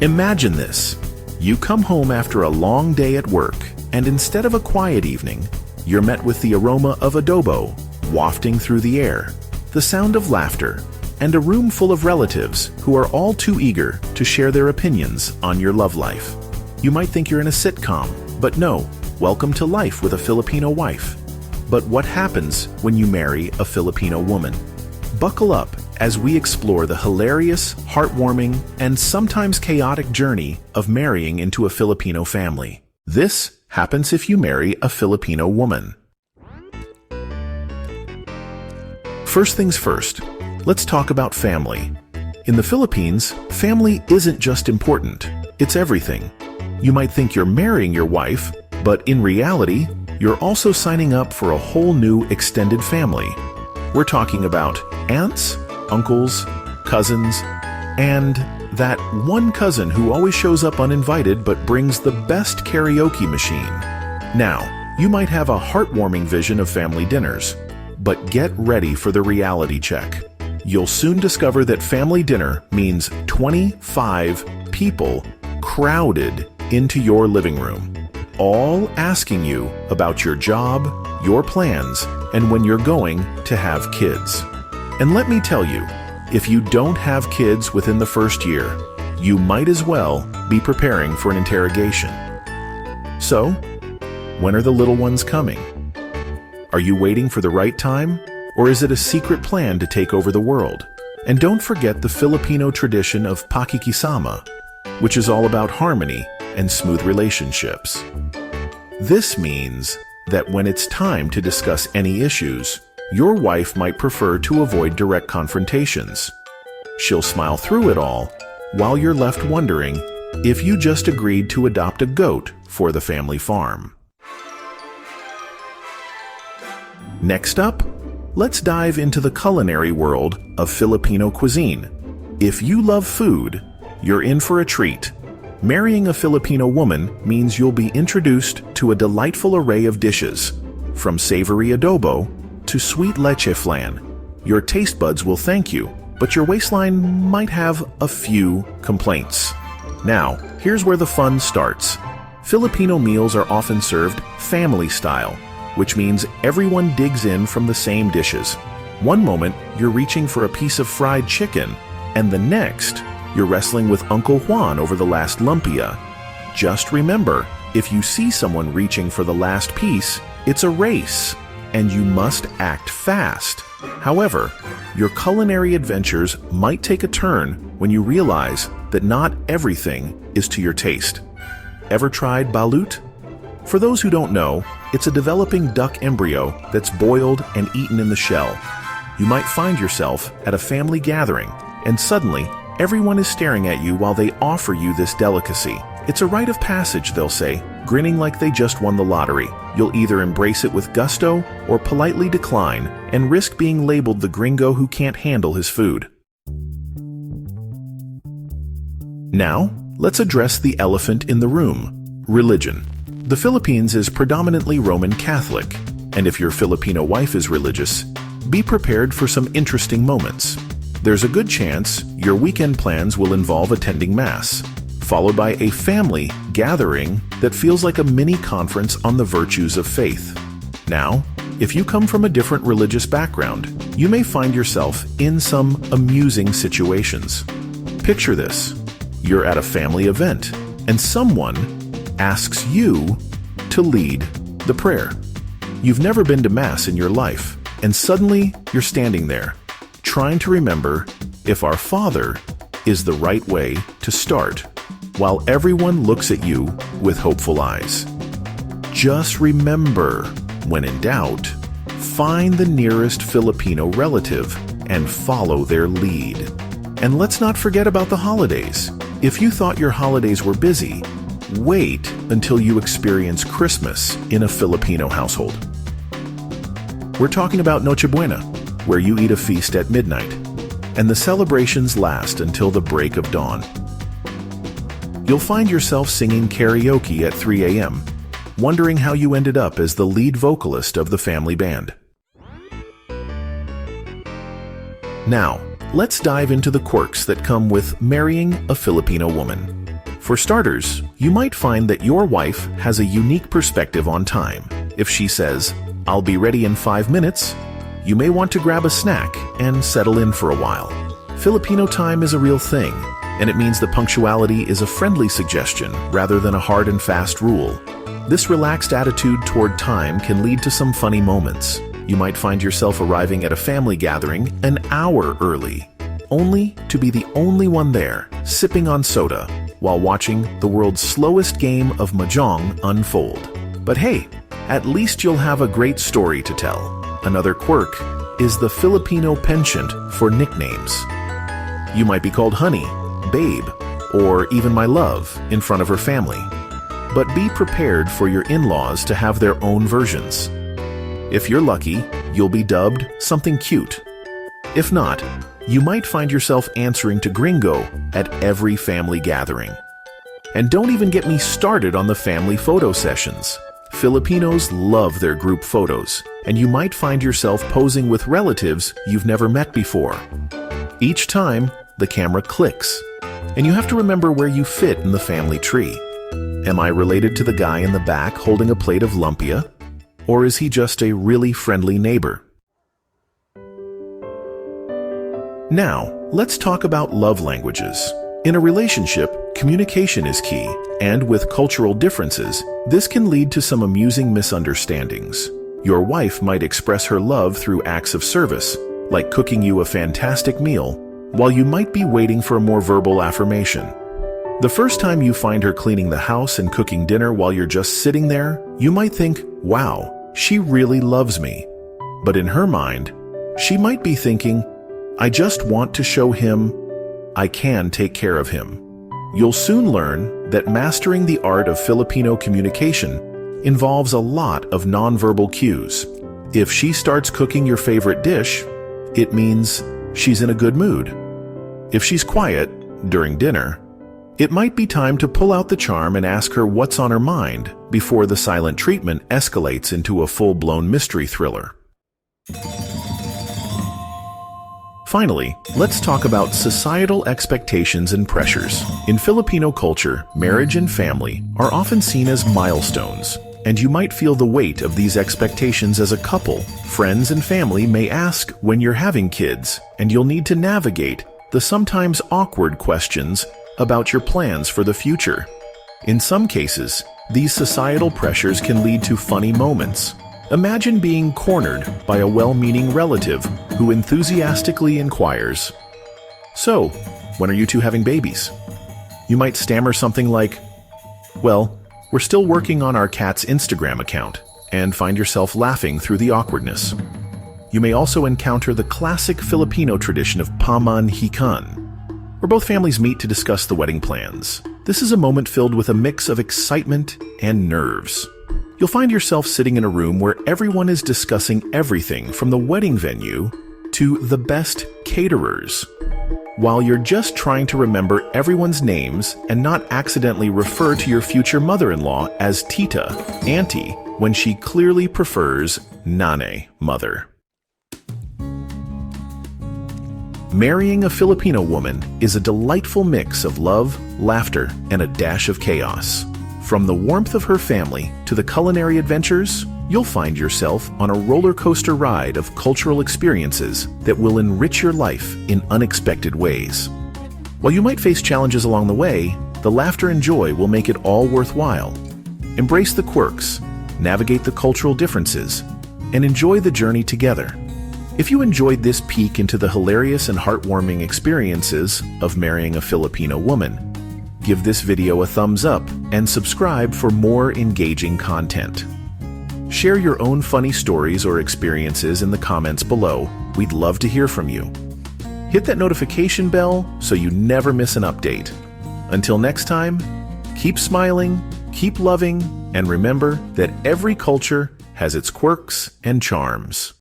Imagine this. You come home after a long day at work, and instead of a quiet evening, you're met with the aroma of adobo wafting through the air, the sound of laughter, and a room full of relatives who are all too eager to share their opinions on your love life. You might think you're in a sitcom, but no, welcome to life with a Filipino wife. But what happens when you marry a Filipino woman? Buckle up as we explore the hilarious, heartwarming, and sometimes chaotic journey of marrying into a Filipino family. This happens if you marry a Filipino woman. First things first, let's talk about family. In the Philippines, family isn't just important, it's everything. You might think you're marrying your wife, but in reality, you're also signing up for a whole new extended family. We're talking about aunts, uncles, cousins, and that one cousin who always shows up uninvited but brings the best karaoke machine. Now, you might have a heartwarming vision of family dinners, but get ready for the reality check. You'll soon discover that family dinner means 25 people crowded into your living room, all asking you about your job, your plans, and when you're going to have kids. And let me tell you, if you don't have kids within the first year, you might as well be preparing for an interrogation. So, when are the little ones coming? Are you waiting for the right time, or is it a secret plan to take over the world? And don't forget the Filipino tradition of pakikisama, which is all about harmony and smooth relationships. This means that when it's time to discuss any issues, your wife might prefer to avoid direct confrontations. She'll smile through it all, while you're left wondering if you just agreed to adopt a goat for the family farm. Next up, let's dive into the culinary world of Filipino cuisine. If you love food, you're in for a treat. Marrying a Filipino woman means you'll be introduced to a delightful array of dishes, from savory adobo to sweet leche flan. Your taste buds will thank you, but your waistline might have a few complaints. Now, here's where the fun starts. Filipino meals are often served family style, which means everyone digs in from the same dishes. One moment, you're reaching for a piece of fried chicken, and the next, you're wrestling with Uncle Juan over the last lumpia. Just remember, if you see someone reaching for the last piece, it's a race, and you must act fast. However, your culinary adventures might take a turn when you realize that not everything is to your taste. Ever tried balut? For those who don't know, it's a developing duck embryo that's boiled and eaten in the shell. You might find yourself at a family gathering, and suddenly, everyone is staring at you while they offer you this delicacy. It's a rite of passage, they'll say, grinning like they just won the lottery. You'll either embrace it with gusto or politely decline and risk being labeled the gringo who can't handle his food. Now, let's address the elephant in the room: religion. The Philippines is predominantly Roman Catholic, and if your Filipino wife is religious, be prepared for some interesting moments. There's a good chance your weekend plans will involve attending Mass, followed by a family gathering that feels like a mini conference on the virtues of faith. Now, if you come from a different religious background, you may find yourself in some amusing situations. Picture this: you're at a family event, and someone asks you to lead the prayer. You've never been to Mass in your life, and suddenly you're standing there, trying to remember if Our Father is the right way to start, while everyone looks at you with hopeful eyes. Just remember, when in doubt, find the nearest Filipino relative and follow their lead. And let's not forget about the holidays. If you thought your holidays were busy, wait until you experience Christmas in a Filipino household. We're talking about Noche Buena, where you eat a feast at midnight, and the celebrations last until the break of dawn. You'll find yourself singing karaoke at 3 a.m., wondering how you ended up as the lead vocalist of the family band. Now, let's dive into the quirks that come with marrying a Filipino woman. For starters, you might find that your wife has a unique perspective on time. If she says, "I'll be ready in 5 minutes," you may want to grab a snack and settle in for a while. Filipino time is a real thing, and it means that punctuality is a friendly suggestion rather than a hard and fast rule. This relaxed attitude toward time can lead to some funny moments. You might find yourself arriving at a family gathering an hour early, only to be the only one there, sipping on soda, while watching the world's slowest game of mahjong unfold. But hey, at least you'll have a great story to tell. Another quirk is the Filipino penchant for nicknames. You might be called honey, babe, or even my love in front of her family. But be prepared for your in-laws to have their own versions. If you're lucky, you'll be dubbed something cute. If not, you might find yourself answering to gringo at every family gathering. And don't even get me started on the family photo sessions. Filipinos love their group photos, and you might find yourself posing with relatives you've never met before. Each time, the camera clicks, and you have to remember where you fit in the family tree. Am I related to the guy in the back holding a plate of lumpia? Or is he just a really friendly neighbor? Now, let's talk about love languages. In a relationship, communication is key, and with cultural differences, this can lead to some amusing misunderstandings. Your wife might express her love through acts of service, like cooking you a fantastic meal, while you might be waiting for a more verbal affirmation. The first time you find her cleaning the house and cooking dinner while you're just sitting there, you might think, "Wow, she really loves me." But in her mind, she might be thinking, "I just want to show him I can take care of him." You'll soon learn that mastering the art of Filipino communication involves a lot of nonverbal cues. If she starts cooking your favorite dish, it means she's in a good mood. If she's quiet during dinner, it might be time to pull out the charm and ask her what's on her mind before the silent treatment escalates into a full-blown mystery thriller. Finally, let's talk about societal expectations and pressures. In Filipino culture, marriage and family are often seen as milestones, and you might feel the weight of these expectations as a couple. Friends and family may ask when you're having kids, and you'll need to navigate the sometimes awkward questions about your plans for the future. In some cases, these societal pressures can lead to funny moments. Imagine being cornered by a well-meaning relative who enthusiastically inquires, "So, when are you two having babies?" You might stammer something like, "Well, we're still working on our cat's Instagram account," and find yourself laughing through the awkwardness. You may also encounter the classic Filipino tradition of pamanhikan, where both families meet to discuss the wedding plans. This is a moment filled with a mix of excitement and nerves. You'll find yourself sitting in a room where everyone is discussing everything from the wedding venue to the best caterers, while you're just trying to remember everyone's names and not accidentally refer to your future mother-in-law as tita, auntie, when she clearly prefers nane, mother. Marrying a Filipino woman is a delightful mix of love, laughter, and a dash of chaos. From the warmth of her family to the culinary adventures, you'll find yourself on a roller coaster ride of cultural experiences that will enrich your life in unexpected ways. While you might face challenges along the way, the laughter and joy will make it all worthwhile. Embrace the quirks, navigate the cultural differences, and enjoy the journey together. If you enjoyed this peek into the hilarious and heartwarming experiences of marrying a Filipino woman, give this video a thumbs up and subscribe for more engaging content. Share your own funny stories or experiences in the comments below. We'd love to hear from you. Hit that notification bell so you never miss an update. Until next time, keep smiling, keep loving, and remember that every culture has its quirks and charms.